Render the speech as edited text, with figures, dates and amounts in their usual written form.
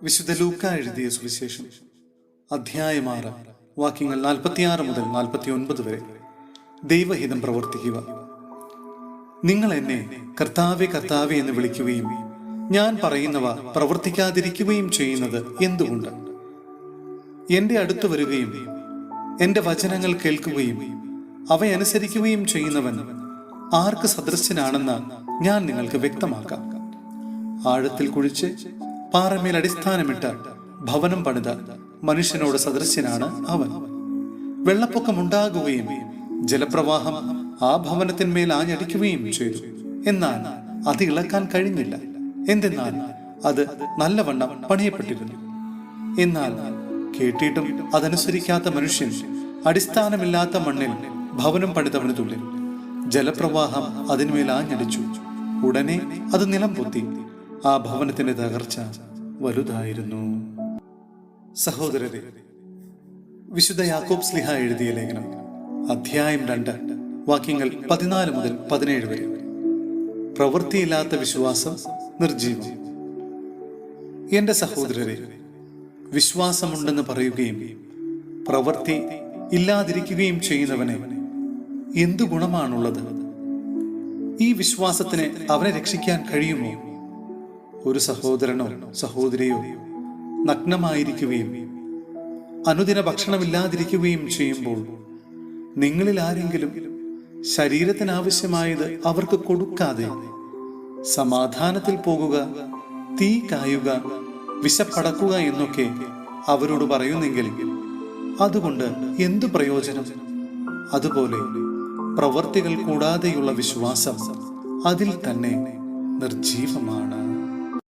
വിശുദ്ധ ലൂക്ക എഴുതിയ സുവിശേഷം അധ്യായം 6 വാക്യങ്ങൾ 46 മുതൽ 49 വരെ. ദൈവഹിതം പ്രവർത്തിക്കുക. നിങ്ങൾ എന്നെ കർത്താവേ കർത്താവേ എന്ന് വിളിക്കുകയും ഞാൻ പറയുന്നവ പ്രവർത്തിക്കാതിരിക്കുകയും ചെയ്യുന്നത് എന്തുകൊണ്ട്? എന്റെ അടുത്ത് വരികയും എന്റെ വചനങ്ങൾ കേൾക്കുകയും അവയനുസരിക്കുകയും ചെയ്യുന്നവൻ ആർക്ക് സദൃശ്യനാണെന്ന് ഞാൻ നിങ്ങൾക്ക് വ്യക്തമാക്കാം. ആഴത്തിൽ കുഴിച്ച് പാറമേൽ അടിസ്ഥാനമിട്ട് ഭവനം പണിത മനുഷ്യനോട് സദൃശ്യനാണ് അവൻ. വെള്ളപ്പൊക്കമുണ്ടാകുകയും ജലപ്രവാഹം ആ ഭവനത്തിന്മേൽ ആഞ്ഞടിക്കുകയും ചെയ്തു. എന്നാൽ അത് ഇളക്കാൻ കഴിഞ്ഞില്ല. എന്തെന്നാൽ അത് നല്ലവണ്ണം പണിയപ്പെട്ടിരുന്നു. എന്നാൽ കേട്ടിട്ടും അതനുസരിക്കാത്ത മനുഷ്യൻ അടിസ്ഥാനമില്ലാത്ത മണ്ണിൽ ഭവനം പണിതവന് തുല്യൻ. ജലപ്രവാഹം അതിന്മേൽ ആഞ്ഞടിച്ചു. ഉടനെ അത് നിലം പൊത്തി. ആ ഭവനത്തിന്റെ തകർച്ച വലുതായിരുന്നു. സഹോദരരെ, വിശുദ്ധ യാക്കോബ് ശ്ലീഹ എഴുതിയ ലേഖനം അധ്യായം 2 വാക്യങ്ങൾ 14 മുതൽ 17 വരെ. പ്രവൃത്തിയില്ലാത്ത വിശ്വാസം നിർജീവം. എന്റെ സഹോദരരെ, വിശ്വാസമുണ്ടെന്ന് പറയുകയും പ്രവൃത്തി ഇല്ലാതിരിക്കുകയും ചെയ്യുന്നവനെ എന്തു ഗുണമാണുള്ളത്? ഈ വിശ്വാസത്തിന് അവനെ രക്ഷിക്കാൻ കഴിയുമോ? ഒരു സഹോദരനോ സഹോദരിയോ നഗ്നമായിരിക്കുകയും അനുദിന ഭക്ഷണമില്ലാതിരിക്കുകയും ചെയ്യുമ്പോൾ നിങ്ങളിൽ ആരെങ്കിലും ശരീരത്തിനാവശ്യമായത് അവർക്ക് കൊടുക്കാതെ സമാധാനത്തിൽ പോകുക, തീ കായുക, വിശപ്പടക്കുക എന്നൊക്കെ അവരോട് പറയുന്നെങ്കിൽ അതുകൊണ്ട് എന്തു പ്രയോജനം? അതുപോലെ പ്രവർത്തികൾ കൂടാതെയുള്ള വിശ്വാസം അതിൽ തന്നെ നിർജീവമാണ്.